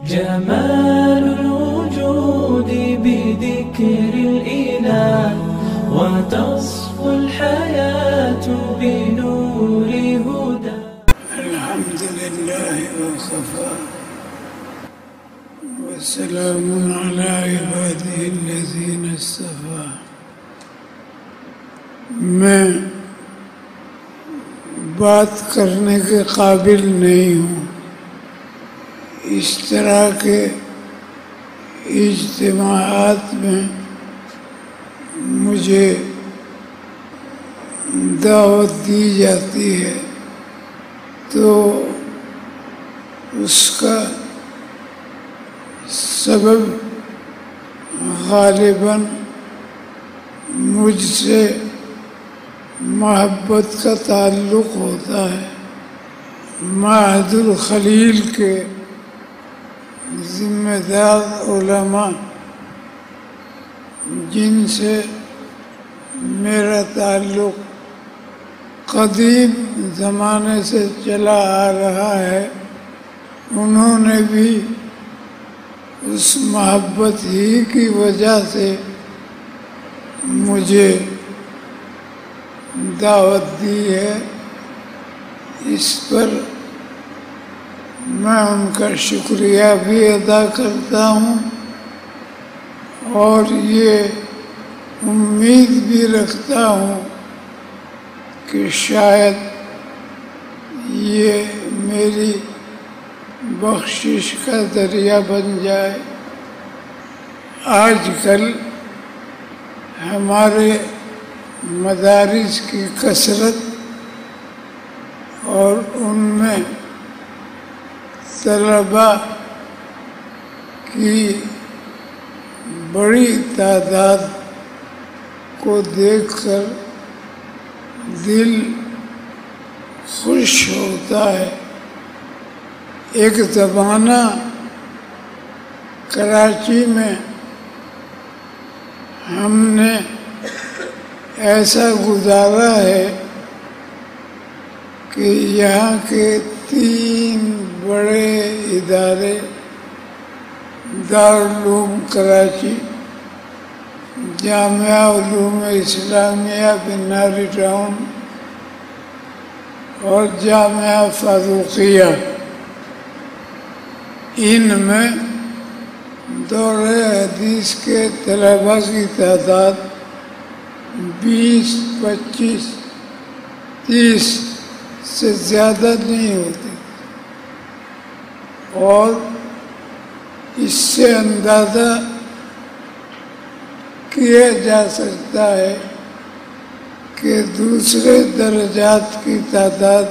جمال الوجود بذكر الإله وتصفو الحياة بنور هدى. الحمد لله وكفى وسلام على عباده الذين اصطفى. میں بات کرنے کے قابل نہیں ہوں. اس طرح کے اجتماعات میں مجھے دعوت دی جاتی ہے تو اس کا سبب غالباً مجھ سے محبت کا تعلق ہوتا ہے. معہد الخلیل کے ذمہ دار علماء جن سے میرا تعلق قدیم زمانے سے چلا آ رہا ہے، انہوں نے بھی اس محبت ہی کی وجہ سے مجھے دعوت دی ہے. اس پر میں ان کا شکریہ بھی ادا کرتا ہوں اور یہ امید بھی رکھتا ہوں کہ شاید یہ میری بخشش کا ذریعہ بن جائے. آج کل ہمارے مدارس کی کثرت اور ان میں طلباء کی بڑی تعداد کو دیکھ کر دل خوش ہوتا ہے. ایک زمانہ کراچی میں ہم نے ایسا گزارا ہے کہ یہاں کے 3 بڑے ادارے دارالعلوم کراچی، جامعہ علوم اسلامیہ بناری ٹاؤن اور جامعہ فاروقیہ، ان میں دورہ حدیث کے طلباء کی تعداد 20، 25، 30 سے زیادہ نہیں ہوتی. اور اس سے اندازہ کیا جا سکتا ہے کہ دوسرے درجات کی تعداد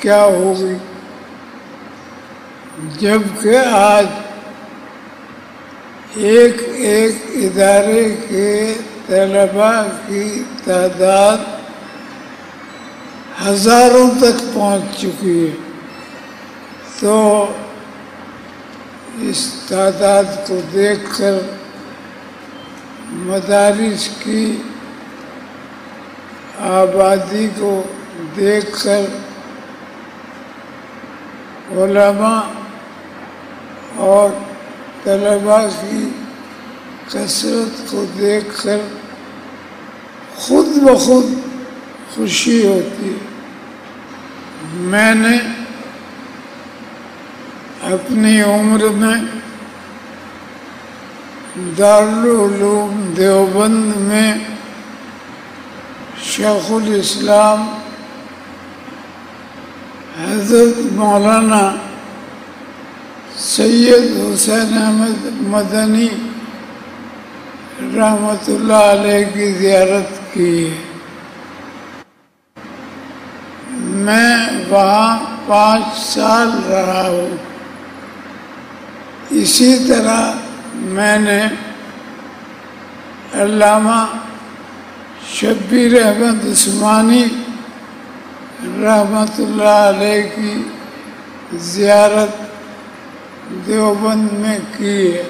کیا ہوگی، جبکہ آج ایک ادارے کے طلباء کی تعداد ہزاروں تک پہنچ چکی ہے. تو اس تعداد کو دیکھ کر، مدارس کی آبادی کو دیکھ کر، علماء اور طلباء کی کثرت کو دیکھ کر خود بخود خوشی ہوتی ہے. میں نے اپنی عمر میں دارالعلوم دیوبند میں شیخ الاسلام حضرت مولانا سید حسین احمد مدنی رحمۃ اللہ علیہ کی زیارت کی ہے. میں وہاں 5 سال رہا ہوں. اسی طرح میں نے علامہ شبیر احمد عثمانی رحمۃ اللہ علیہ کی زیارت دیوبند میں کی ہے،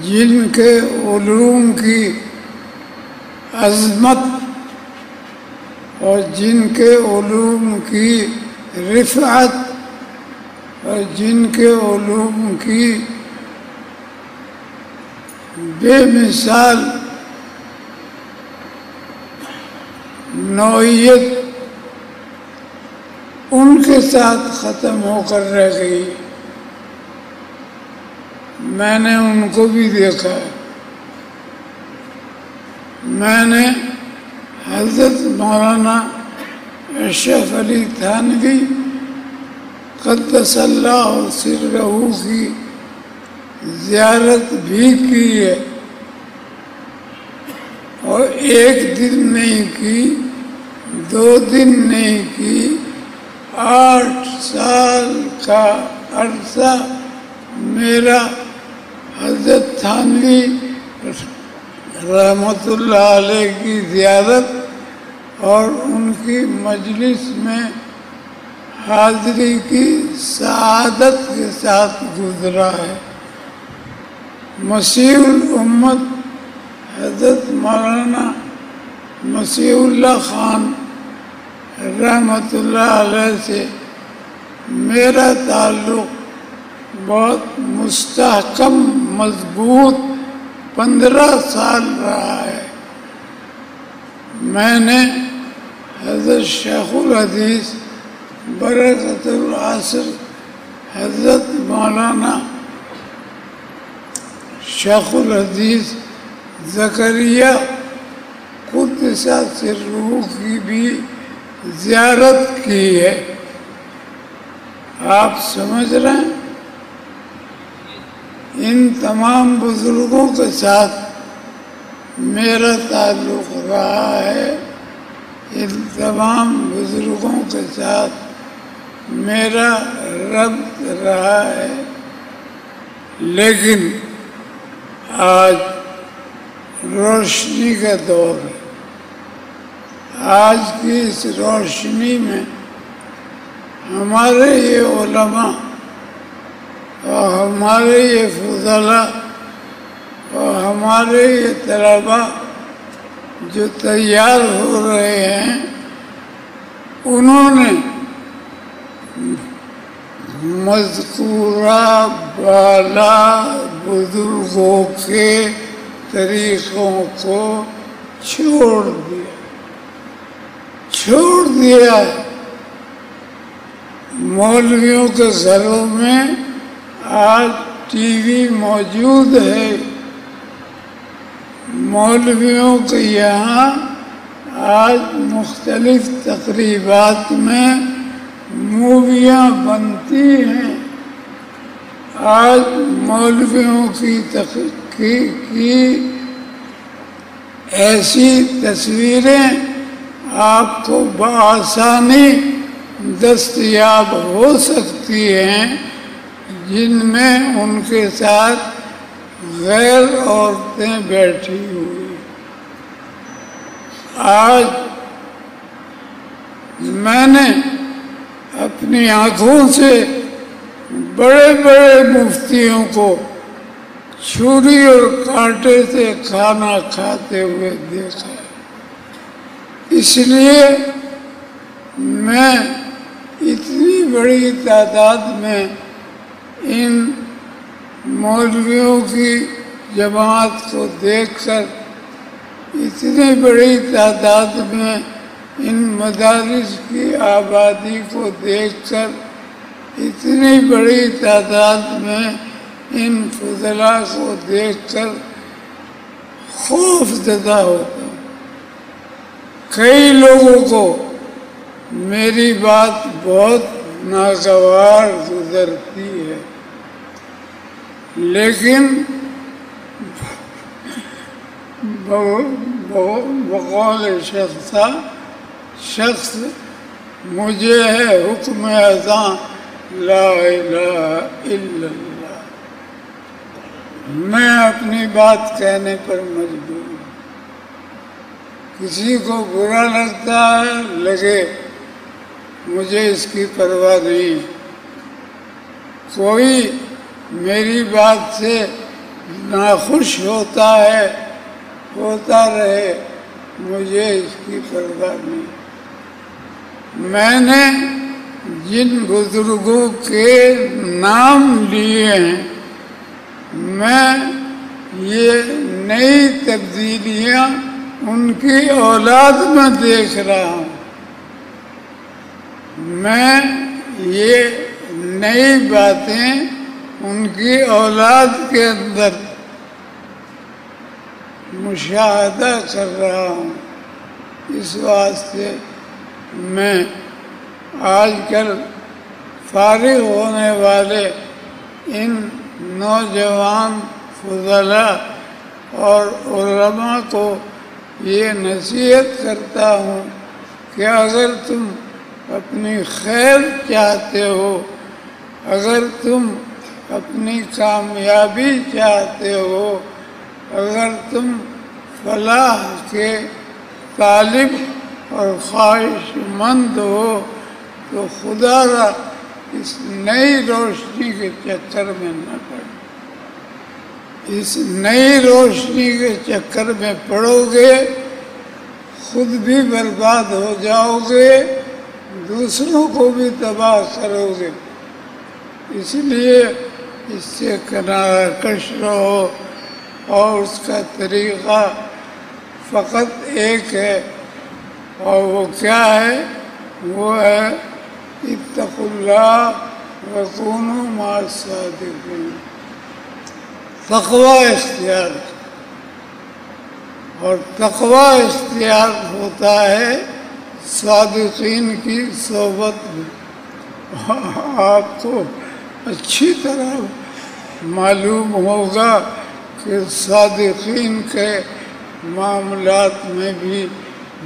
جن کے علوم کی عظمت اور جن کے علوم کی رفعت اور جن کے علوم کی بے مثال نوعیت ان کے ساتھ ختم ہو کر رہ گئی. میں نے ان کو بھی دیکھا ہے. میں نے حضرت مولانا اشرف علی تھانوی قدس اللہ سرہ کی زیارت بھی کی ہے، اور ایک دن نہیں کی، 2 دن نہیں کی، 8 سال کا عرصہ میرا حضرت تھانوی رحمۃ اللہ علیہ کی زیارت اور ان کی مجلس میں حاضری کی سعادت کے ساتھ گزرا ہے. مسیح الامت حضرت مولانا مسیح اللہ خان رحمۃ اللہ علیہ سے میرا تعلق بہت مستحکم مضبوط 15 سال رہا ہے. میں نے حضرت شیخ الحدیث برکت العصر حضرت مولانا شیخ الحدیث زکریا قدس سرہ کی بھی زیارت کی ہے. آپ سمجھ رہے ہیں، ان تمام بزرگوں کے ساتھ میرا تعلق رہا ہے، ان تمام بزرگوں کے ساتھ میرا ربط رہا ہے. لیکن آج روشنی کا دور ہے. آج کی اس روشنی میں ہمارے یہ علماء اور ہمارے یہ فضلاء اور ہمارے یہ طلباء جو تیار ہو رہے ہیں، انہوں نے مذکورہ بالا بزرگوں کے طریقوں کو چھوڑ دیا. مولویوں کے گھروں میں آج ٹی وی موجود ہے. مولویوں کے یہاں آج مختلف تقریبات میں موویاں بنتی ہیں. آج مولویوں کی ایسی تصویریں آپ کو بآسانی دستیاب ہو سکتی ہیں جن میں ان کے ساتھ غیر عورتیں بیٹھی ہوئی. آج میں نے اپنی آنکھوں سے بڑے بڑے مفتیوں کو چھری اور کانٹے سے کھانا کھاتے ہوئے دیکھا. اس لیے میں اتنی بڑی تعداد میں ان مولویوں کی جماعت کو دیکھ کر، اتنی بڑی تعداد میں ان مدارس کی آبادی کو دیکھ کر، اتنی بڑی تعداد میں ان فضلاء کو دیکھ کر خوف زدہ ہوتا ہوں. کئی لوگوں کو میری بات بہت ناگوار گزرتی ہے، لیکن بقول شخص مجھے ہے حکم اذاں لا الہ الا اللہ. میں اپنی بات کہنے پر مجبور ہوں. کسی کو برا لگتا ہے لگے، مجھے اس کی پرواہ نہیں. کوئی میری بات سے ناخوش ہوتا ہے، ہوتا رہے، مجھے اس کی پرواہ نہیں. میں نے جن بزرگوں کے نام لیے ہیں میں یہ نئی تبدیلیاں ان کی اولاد میں دیکھ رہا ہوں، میں یہ نئی باتیں ان کی اولاد کے اندر مشاہدہ کر رہا ہوں۔ اس واسطے میں آج کل فارغ ہونے والے ان نوجوان فضلاء اور علماء کو یہ نصیحت کرتا ہوں کہ اگر تم اپنی خیر چاہتے ہو، اگر تم اپنی کامیابی چاہتے ہو، اگر تم فلاح کے طالب اور خواہش مند ہو تو خدا را اس نئی روشنی کے چکر میں نہ پڑو۔ اس نئی روشنی کے چکر میں پڑو گے خود بھی برباد ہو جاؤ گے، دوسروں کو بھی تباہ کرو گے۔ اس لیے اس سے کنارہ کش رہو، اور اس کا طریقہ فقط ایک ہے، اور وہ کیا ہے؟ وہ ہے اتقوا اللہ وکونوا مع الصادقین، تقوی اختیار۔ اور تقوی اختیار ہوتا ہے صادقین کی صحبت میں۔ آپ کو اچھی طرح معلوم ہوگا کہ صادقین کے معاملات میں بھی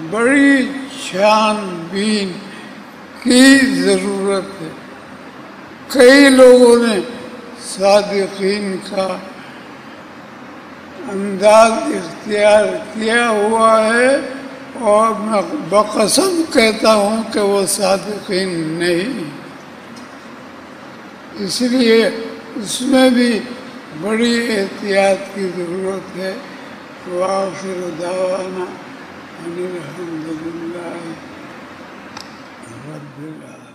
بڑی چھان بین کی ضرورت ہے۔ کئی لوگوں نے صادقین کا انداز اختیار کیا ہوا ہے، اور میں بقسم کہتا ہوں کہ وہ صادقین نہیں۔ اس لیے اس میں بھی بڑی احتیاط کی ضرورت ہے۔ وآخر دعوانا ان الحمد للہ رب العالمین۔